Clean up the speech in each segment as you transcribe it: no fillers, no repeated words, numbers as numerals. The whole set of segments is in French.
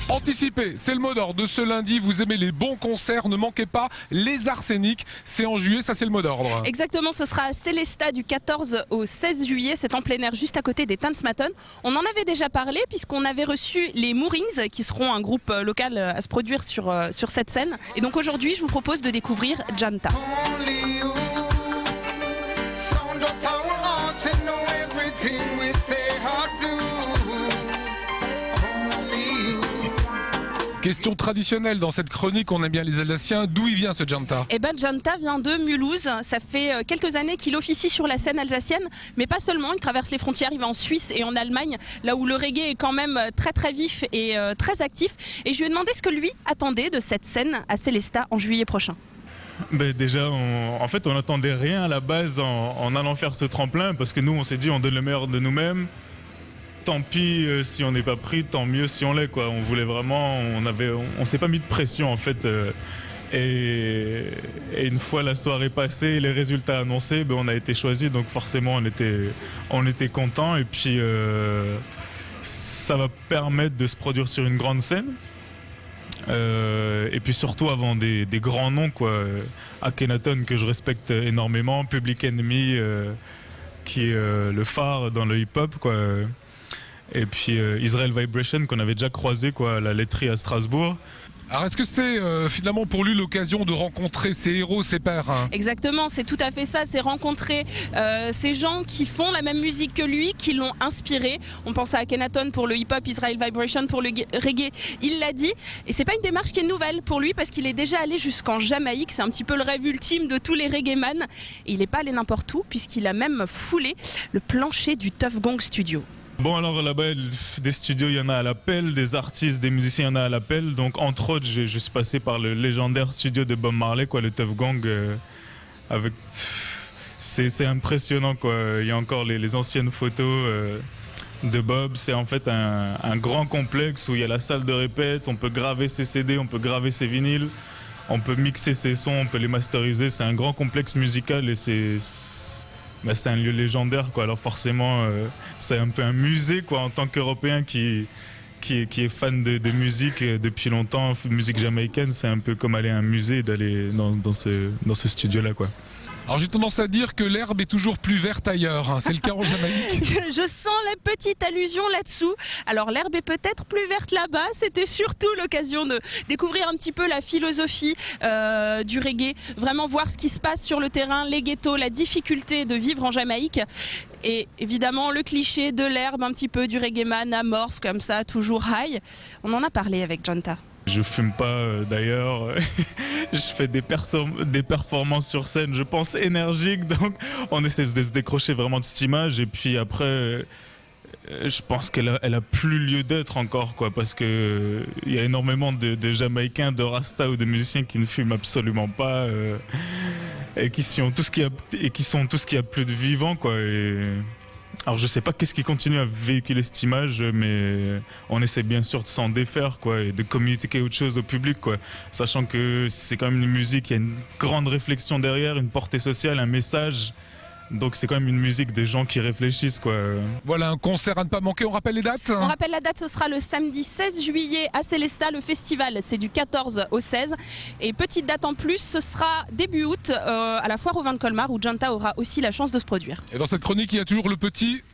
Anticipez, c'est le mot d'ordre de ce lundi. Vous aimez les bons concerts, ne manquez pas les Arséniques. C'est en juillet, ça c'est le mot d'ordre. Exactement, ce sera à Célestat du 14 au 16 juillet. C'est en plein air juste à côté des Tanzmatten. On en avait déjà parlé puisqu'on avait reçu les Moorings qui seront un groupe local à se produire sur cette scène. Et donc aujourd'hui, je vous propose de découvrir Janta. Question traditionnelle dans cette chronique, on aime bien les Alsaciens. D'où il vient ce Janta? Eh ben, Janta vient de Mulhouse. Ça fait quelques années qu'il officie sur la scène alsacienne, mais pas seulement. Il traverse les frontières, il va en Suisse et en Allemagne, là où le reggae est quand même très très vif et très actif. Et je lui ai demandé ce que lui attendait de cette scène à Célestat en juillet prochain. Ben déjà, en fait, on n'attendait rien à la base en allant faire ce tremplin, parce que nous, on s'est dit, on donne le meilleur de nous-mêmes. Tant pis si on n'est pas pris, tant mieux si on l'est, quoi. On voulait vraiment, on s'est pas mis de pression en fait. Et une fois la soirée passée, les résultats annoncés, ben, on a été choisi, donc forcément on était contents. Et puis ça va permettre de se produire sur une grande scène. Et puis surtout avant des grands noms, quoi. Akhenaton, que je respecte énormément, Public Enemy, qui est le phare dans le hip-hop, quoi. Et puis Israel Vibration, qu'on avait déjà croisé, quoi, à la laiterie à Strasbourg. Alors est-ce que c'est finalement pour lui l'occasion de rencontrer ses héros, ses pairs, hein? Exactement, c'est tout à fait ça, c'est rencontrer ces gens qui font la même musique que lui, qui l'ont inspiré. On pense à Akhenaton pour le hip-hop, Israel Vibration pour le reggae, il l'a dit. Et c'est pas une démarche qui est nouvelle pour lui parce qu'il est déjà allé jusqu'en Jamaïque, c'est un petit peu le rêve ultime de tous les reggaeman. Et il n'est pas allé n'importe où puisqu'il a même foulé le plancher du Tuff Gong Studio. Bon, alors là-bas, des studios, il y en a à l'appel, des artistes, des musiciens, il y en a à l'appel. Donc, entre autres, je suis passé par le légendaire studio de Bob Marley, quoi, le Tuff Gong. C'est impressionnant, quoi. Il y a encore les anciennes photos de Bob. C'est en fait un grand complexe où il y a la salle de répète, on peut graver ses CD, on peut graver ses vinyles, on peut mixer ses sons, on peut les masteriser. C'est un grand complexe musical et c'est un lieu légendaire, quoi. Alors forcément, c'est un peu un musée, quoi, en tant qu'Européen qui est fan de musique depuis longtemps, musique jamaïcaine. C'est un peu comme aller à un musée, d'aller dans ce studio-là, quoi. Alors j'ai tendance à dire que l'herbe est toujours plus verte ailleurs, hein. C'est le cas en Jamaïque. Je sens la petite allusion là-dessous. Alors l'herbe est peut-être plus verte là-bas, c'était surtout l'occasion de découvrir un petit peu la philosophie du reggae, vraiment voir ce qui se passe sur le terrain, les ghettos, la difficulté de vivre en Jamaïque. Et évidemment le cliché de l'herbe, un petit peu du reggaeman amorphe comme ça, toujours high. On en a parlé avec Janta. Je fume pas d'ailleurs, je fais des performances sur scène, je pense énergiques, donc on essaie de se décrocher vraiment de cette image. Et puis après, je pense qu'elle a plus lieu d'être encore, quoi, parce que il y a énormément de Jamaïcains, de Rasta ou de musiciens qui ne fument absolument pas et qui sont tout ce qu'il y a plus de vivant, quoi. Alors je sais pas qu'est-ce qui continue à véhiculer cette image, mais on essaie bien sûr de s'en défaire, quoi, et de communiquer autre chose au public, quoi, sachant que c'est quand même une musique, il y a une grande réflexion derrière, une portée sociale, un message. Donc c'est quand même une musique des gens qui réfléchissent, quoi. Voilà un concert à ne pas manquer, on rappelle les dates? On rappelle la date, ce sera le samedi 16 juillet à Célestat, le festival c'est du 14 au 16. Et petite date en plus, ce sera début août à la foire au vin de Colmar où Janta aura aussi la chance de se produire. Et dans cette chronique, il y a toujours le petit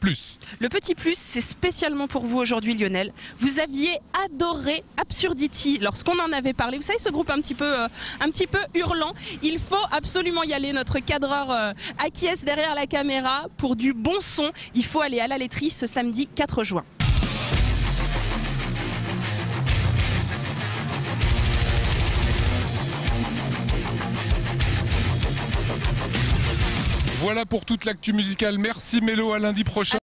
plus. Le petit plus, c'est spécialement pour vous aujourd'hui, Lionel. Vous aviez adoré Absurdity lorsqu'on en avait parlé. Vous savez, ce groupe un petit peu hurlant. Il faut absolument y aller. Notre cadreur acquiesce derrière la caméra pour du bon son. Il faut aller à la laiterie ce samedi 4 juin. Voilà pour toute l'actu musicale. Merci Mélo, à lundi prochain.